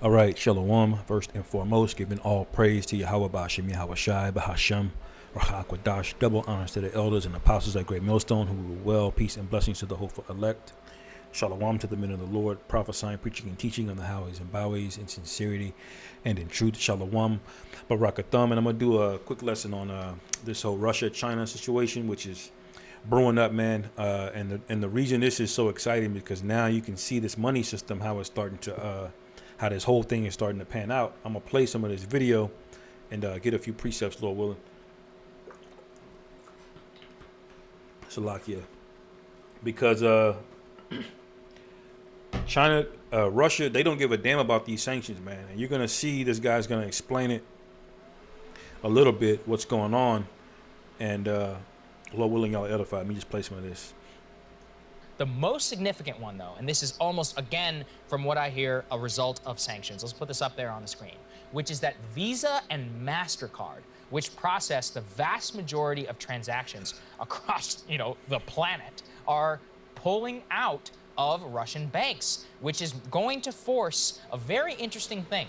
All right, Shalom. First and foremost, giving all praise to Yahweh Ba'Shem, Yahweh Shai, Bahashem, Rahakwadash. Double honors to the elders and apostles at Great Millstone who rule well. Peace and blessings to the hopeful elect. Shalom to the men of the Lord, prophesying, preaching, and teaching on the highways and byways in sincerity and in truth. Shalom. Barakatham. And I'm going to do a quick lesson on this whole Russia-China situation, which is brewing up, man. And the reason this is so exciting because now you can see this money system, how it's starting to how this whole thing is starting to pan out. I'm going to play some of this video and get a few precepts, Lord willing. Salakia. Because China, Russia, they don't give a damn about these sanctions, man. And you're going to see this guy's going to explain it a little bit, what's going on. And Lord willing, y'all edify me. Just play some of this. The most significant one, though, and this is almost, again, from what I hear, a result of sanctions. Let's put this up there on the screen, which is that Visa and Mastercard, which process the vast majority of transactions across, the planet, are pulling out of Russian banks, which is going to force a very interesting thing.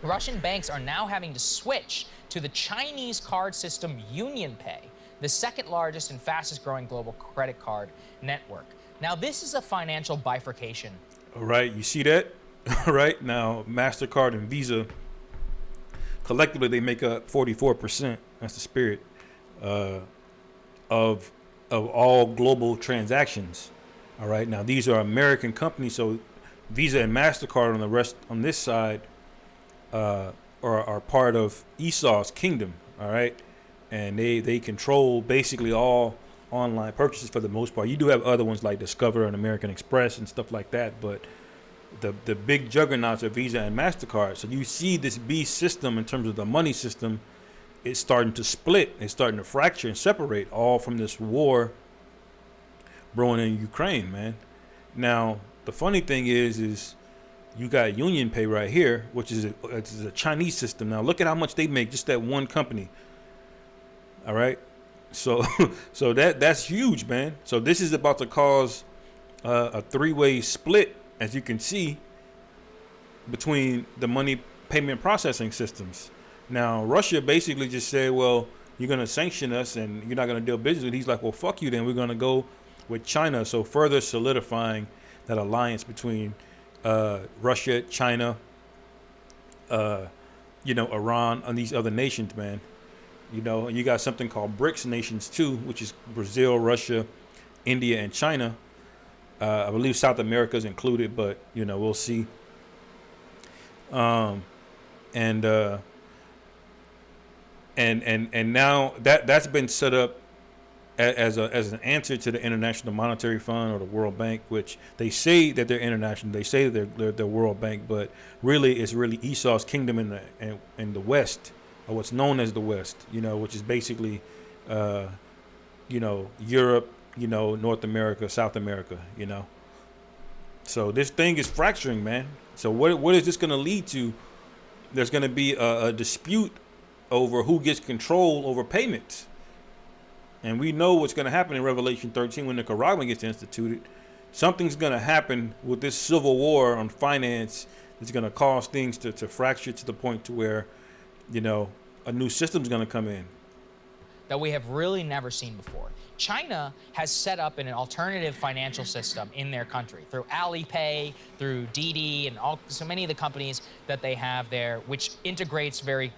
Russian banks are now having to switch to the Chinese card system UnionPay, the second largest and fastest growing global credit card network. Now, this is a financial bifurcation. All right, you see that? All right, now Mastercard and Visa, collectively they make up 44%. That's the spirit of all global transactions. All right, now these are American companies, so Visa and Mastercard on this side are part of Esau's kingdom. All right, and they control basically all online purchases for the most part. You do have other ones like Discover and American Express and stuff like that, but the big juggernauts are Visa and Mastercard. So you see this beast system in terms of the money system, it's starting to split, it's starting to fracture and separate, all from this war brewing in Ukraine, man. Now the funny thing is you got UnionPay right here, which is a Chinese system. Now look at how much they make, just that one company. All right. So that's huge, man. So this is about to cause a three-way split, as you can see, between the money payment processing systems. Now, Russia basically just said, well, you're going to sanction us and you're not going to deal business with. He's like, well, fuck you then. We're going to go with China. So further solidifying that alliance between Russia, China, Iran, and these other nations, man. And you got something called BRICS nations too, which is Brazil, Russia, India, and China. I believe South America is included, but we'll see. And now that's been set up as an answer to the International Monetary Fund or the World Bank, which they say that they're international. They say that they're World Bank, but really it's really Esau's kingdom in the West. Or what's known as the West, which is basically, Europe, North America, South America, So this thing is fracturing, man. So what is this going to lead to? There's going to be a dispute over who gets control over payments. And we know what's going to happen in Revelation 13 when the Charagma gets instituted. Something's going to happen with this civil war on finance. It's going to cause things to fracture to the point to where a new system's going to come in that we have really never seen before. China has set up an alternative financial system in their country through Alipay, through Didi, and so many of the companies that they have there, which integrates very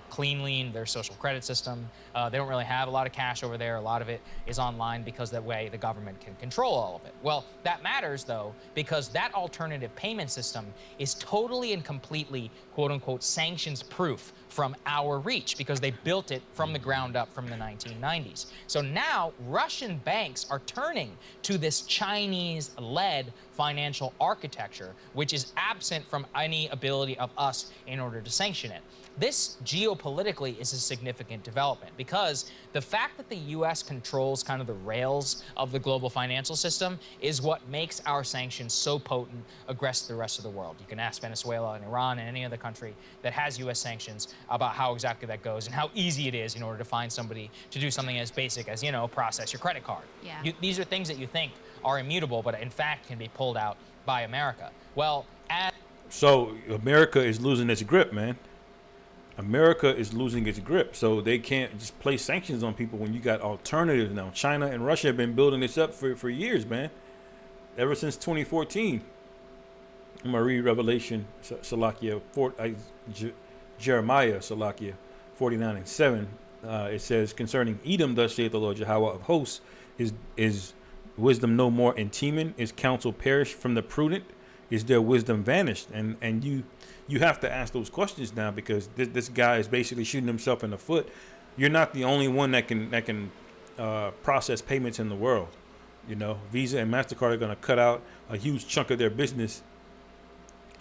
cleanly in their social credit system. They don't really have a lot of cash over there. A lot of it is online because that way the government can control all of it. Well, that matters though, because that alternative payment system is totally and completely, quote unquote, sanctions proof from our reach because they built it from the ground up from the 1990s. So now Russian banks are turning to this Chinese-led financial architecture, which is absent from any ability of us in order to sanction it. This geopolitically is a significant development because the fact that the U.S. controls kind of the rails of the global financial system is what makes our sanctions so potent against the rest of the world. You can ask Venezuela and Iran and any other country that has U.S. sanctions about how exactly that goes and how easy it is in order to find somebody to do something as basic as, process your credit card. Yeah. These are things that you think are immutable, but in fact can be pulled out by America. Well, So America is losing its grip, man. America is losing its grip. So they can't just place sanctions on people when you got alternatives now. China and Russia have been building this up for years, man. Ever since 2014. I'm going to read Revelation, Salakia, Jeremiah, Salakia, 49 and 7. It says, concerning Edom, thus saith the Lord Yahweh of hosts, is wisdom no more in Teman? Is counsel perished from the prudent? Is their wisdom vanished? And you have to ask those questions now, because this guy is basically shooting himself in the foot. You're not the only one that can process payments in the world. You know, Visa and Mastercard are going to cut out a huge chunk of their business.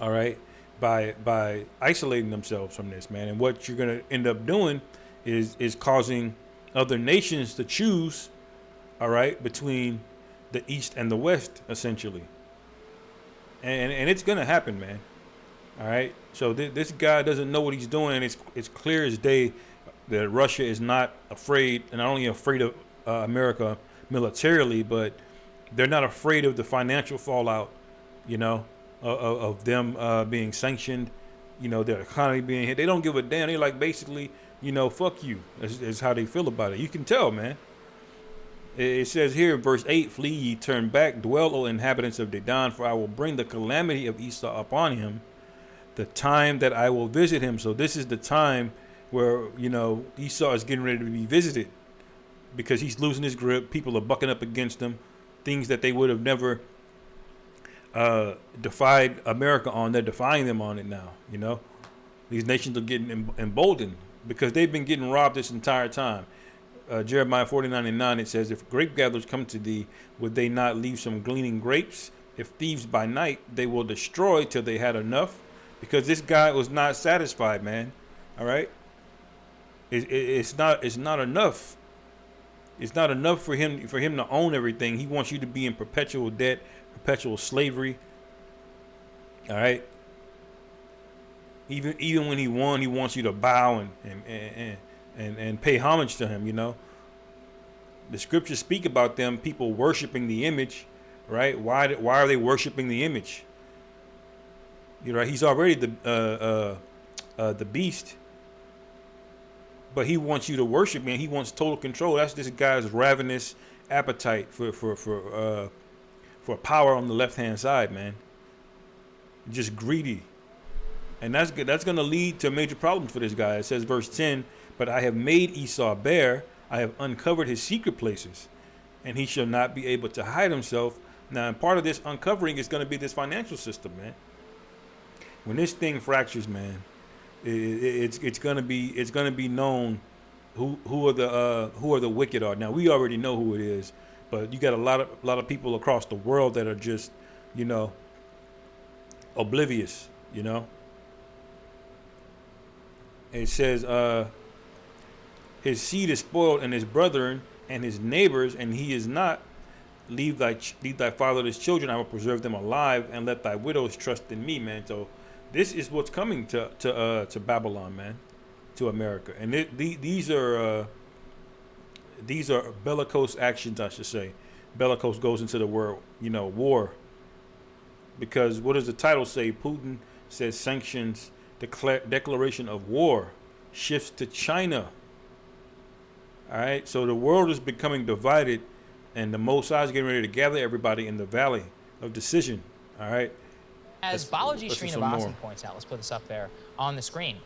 All right, by isolating themselves from this, man. And what you're going to end up doing is causing other nations to choose, all right, between the East and the West, essentially. And it's going to happen, man. All right. So this guy doesn't know what he's doing, and it's clear as day that Russia is not afraid, and not only afraid of America militarily, but they're not afraid of the financial fallout, you know, of them being sanctioned, you know, their economy being hit. They don't give a damn. They like, basically, you know, fuck you, is how they feel about it. You can tell, man. It says here in verse 8, flee ye, turn back, dwell, O inhabitants of Dedan, for I will bring the calamity of Esau upon him, the time that I will visit him. So this is the time where, you know, Esau is getting ready to be visited, because he's losing his grip. People are bucking up against him. Things that they would have never defied America on, they're defying them on it now. You know, these nations are getting emboldened because they've been getting robbed this entire time. Jeremiah 49 and 9, it says, if grape gatherers come to thee, would they not leave some gleaning grapes? If thieves by night, they will destroy till they had enough. Because this guy was not satisfied, man. All right, it's not enough. It's not enough for him to own everything. He wants you to be in perpetual debt, perpetual slavery. All right. Even when he won, he wants you to bow and pay homage to him. You know, the scriptures speak about them people worshiping the image, right? Why are they worshiping the image? You know, he's already the beast, but he wants you to worship, man. He wants total control. That's this guy's ravenous appetite for power on the left hand side, man. Just greedy, and that's good. That's going to lead to major problems for this guy. It says, verse 10, but I have made Esau bare. I have uncovered his secret places, and he shall not be able to hide himself. Now, and part of this uncovering is going to be this financial system, man. When this thing fractures, man, it's gonna be known who are the wicked are. Now we already know who it is, but you got a lot of people across the world that are just, you know, oblivious. You know. It says, his seed is spoiled, and his brethren and his neighbors, and he is not. Leave thy fatherless children, I will preserve them alive, and let thy widows trust in me, man. So this is what's coming to Babylon, man, to America, and these are bellicose actions, I should say. Bellicose goes into the word, you know, war, because what does the title say? Putin says sanctions, declaration of war, shifts to China. All right, so the world is becoming divided, and the Most High is getting ready to gather everybody in the valley of decision. All right. As Balaji Srinivasan points out, let's put this up there on the screen.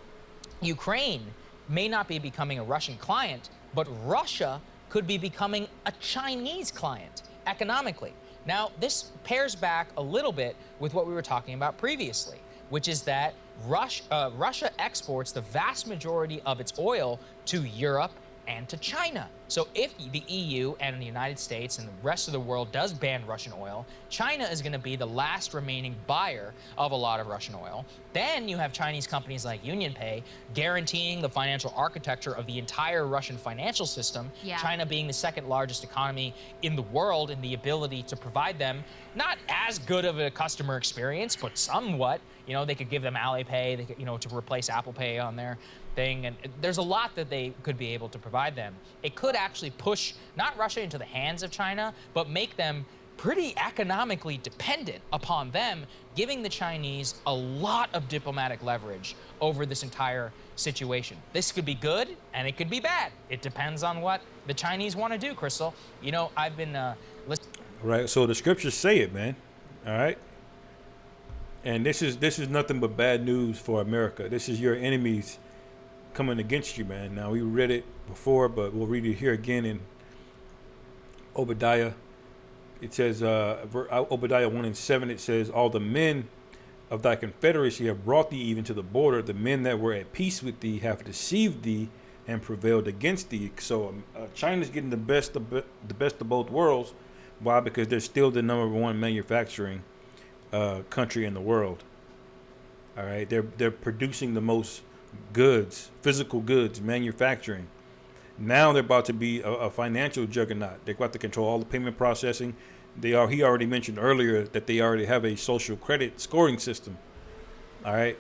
Ukraine may not be becoming a Russian client, but Russia could be becoming a Chinese client economically. Now, this pairs back a little bit with what we were talking about previously, which is that Russia exports the vast majority of its oil to Europe and to China. So if the EU and the United States and the rest of the world does ban Russian oil, China is going to be the last remaining buyer of a lot of Russian oil. Then you have Chinese companies like UnionPay guaranteeing the financial architecture of the entire Russian financial system, China being the second largest economy in the world, and the ability to provide them not as good of a customer experience, but somewhat. You know, they could give them Alipay, they could, you know, to replace Apple Pay on their thing, and there's a lot that they could be able to provide them. It could actually push not Russia into the hands of China, but make them pretty economically dependent upon them, giving the Chinese a lot of diplomatic leverage over this entire situation. This could be good and it could be bad. It depends on what the Chinese want to do, Crystal. You know, I've been listening. Right. So the scriptures say it, man. All right. And this is nothing but bad news for America. This is your enemies coming against you, man. Now, we read it before, but we'll read it here again in Obadiah. It says, Obadiah 1:7, it says, all the men of thy confederacy have brought thee even to the border. The men that were at peace with thee have deceived thee and prevailed against thee. So China's getting the best of both worlds. Why? Because they're still the number one manufacturing country in the world. All right, they're producing the most goods, physical goods, manufacturing. Now they're about to be a financial juggernaut. They're about to control all the payment processing. He already mentioned earlier that they already have a social credit scoring system. All right,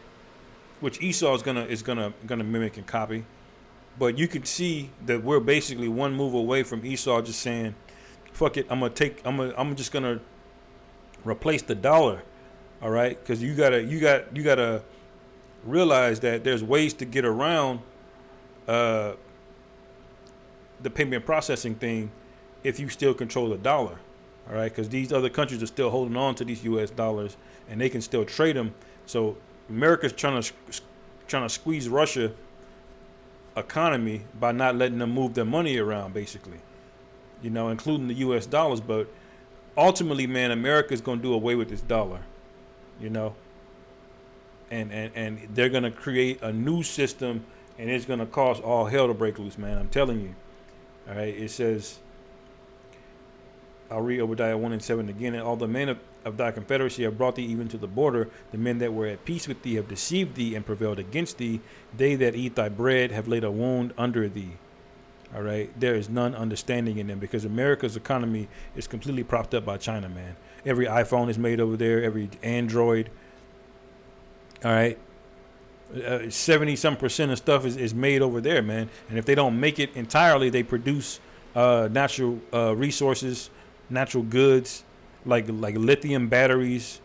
which Esau is gonna mimic and copy. But you can see that we're basically one move away from Esau just saying, "Fuck it, I'm just gonna replace the dollar." All right, because you gotta realize that there's ways to get around the payment processing thing if you still control the dollar. All right, because these other countries are still holding on to these U.S. dollars and they can still trade them. So America's trying to squeeze Russia economy by not letting them move their money around, basically, you know, including the U.S. dollars. But ultimately, man, America's going to do away with this dollar, you know, and they're going to create a new system, and it's going to cause all hell to break loose, man. I'm telling you. All right, it says, I'll read Obadiah 1:7 again. And all the men of thy confederacy have brought thee even to the border. The men that were at peace with thee have deceived thee and prevailed against thee. They that eat thy bread have laid a wound under thee. All right, there is none understanding in them, because America's economy is completely propped up by China, man. Every iPhone is made over there, every Android. All right. 70% of stuff is made over there, man. And if they don't make it entirely, they produce natural resources, natural goods like lithium batteries.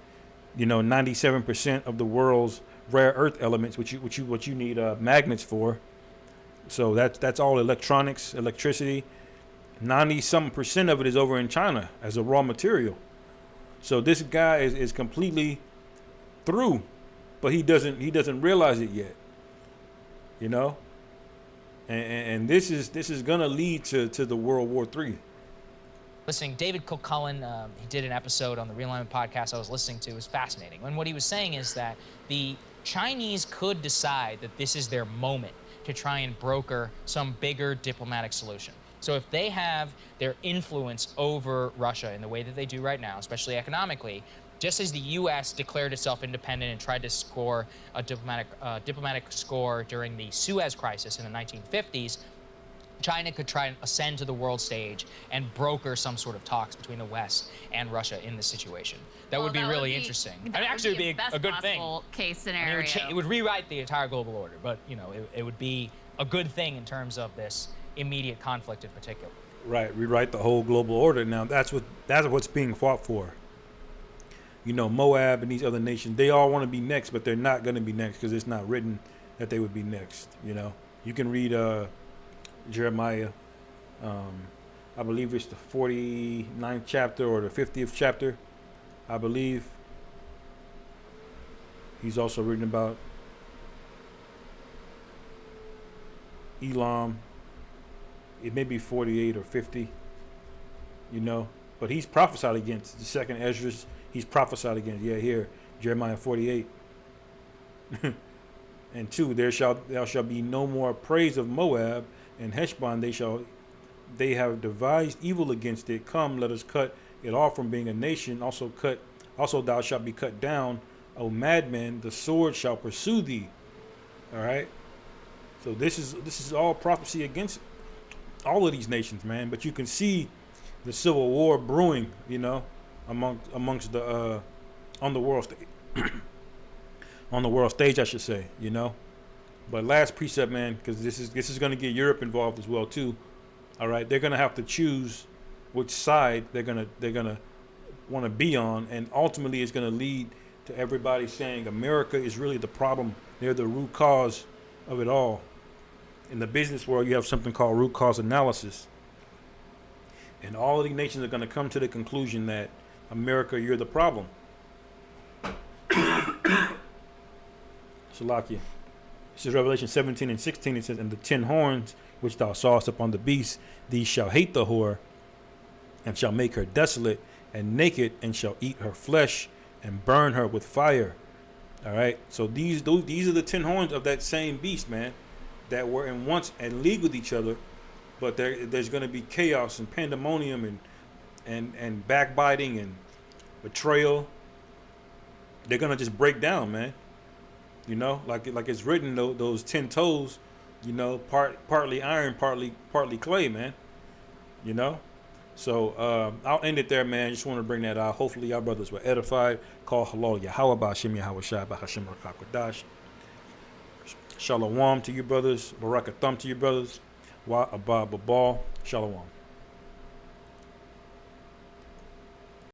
You know, 97% of the world's rare earth elements, what you need magnets for. So that's all electronics, electricity. 90-something% of it is over in China as a raw material. So this guy is completely through. But he doesn't realize it yet, you know, and this is gonna lead to the World War III. Listening, David Kilcullen, he did an episode on the Realignment podcast I was listening to. It was fascinating. And what he was saying is that the Chinese could decide that this is their moment to try and broker some bigger diplomatic solution. So if they have their influence over Russia in the way that they do right now, especially economically, just as the U.S. declared itself independent and tried to score a diplomatic score during the Suez Crisis in the 1950s, China could try and ascend to the world stage and broker some sort of talks between the West and Russia in this situation. That would be really interesting. It actually would be a good thing. Case scenario. It would rewrite the entire global order, but you know, it would be a good thing in terms of this immediate conflict in particular. Right, rewrite the whole global order. Now that's what's being fought for. You know, Moab and these other nations, they all want to be next, but they're not going to be next because it's not written that they would be next. You know, you can read Jeremiah, I believe it's the 49th chapter or the 50th chapter, I believe. He's also written about Elam. It may be 48 or 50, you know, but he's prophesied against the second Esdras. He's prophesied against, here, Jeremiah 48. And 2, there shall be no more praise of Moab, and Heshbon they have devised evil against it. Come, let us cut it off from being a nation. Also thou shalt be cut down, O madman, the sword shall pursue thee. All right. So this is all prophecy against all of these nations, man. But you can see the civil war brewing, you know, amongst the on the world stage. On the world stage, I should say, you know. But last precept, man, because this is going to get Europe involved as well too. All right, they're going to have to choose which side they're gonna want to be on, and ultimately it's going to lead to everybody saying America is really the problem. They're the root cause of it all. In the business world, you have something called root cause analysis. And all of these nations are going to come to the conclusion that America, you're the problem. Shalakia. This is Revelation 17 and 16. It says, and the 10 horns which thou sawest upon the beast, these shall hate the whore, and shall make her desolate and naked, and shall eat her flesh and burn her with fire. All right. So these are the 10 horns of that same beast, man, that were in once in league with each other, but there's going to be chaos and pandemonium and backbiting and betrayal. They're going to just break down, man. You know, like it's written, those 10 toes, you know, partly iron, partly clay, man. You know. So I'll end it there, man. Just want to bring that out. Hopefully y'all brothers were edified. Call halal Yahweh Ba'Hashem Yahweh Shai Ba'Hashem Rakakadash. Shalom to you brothers. Barakatham to you brothers. Wa Abba Babal. Shalom.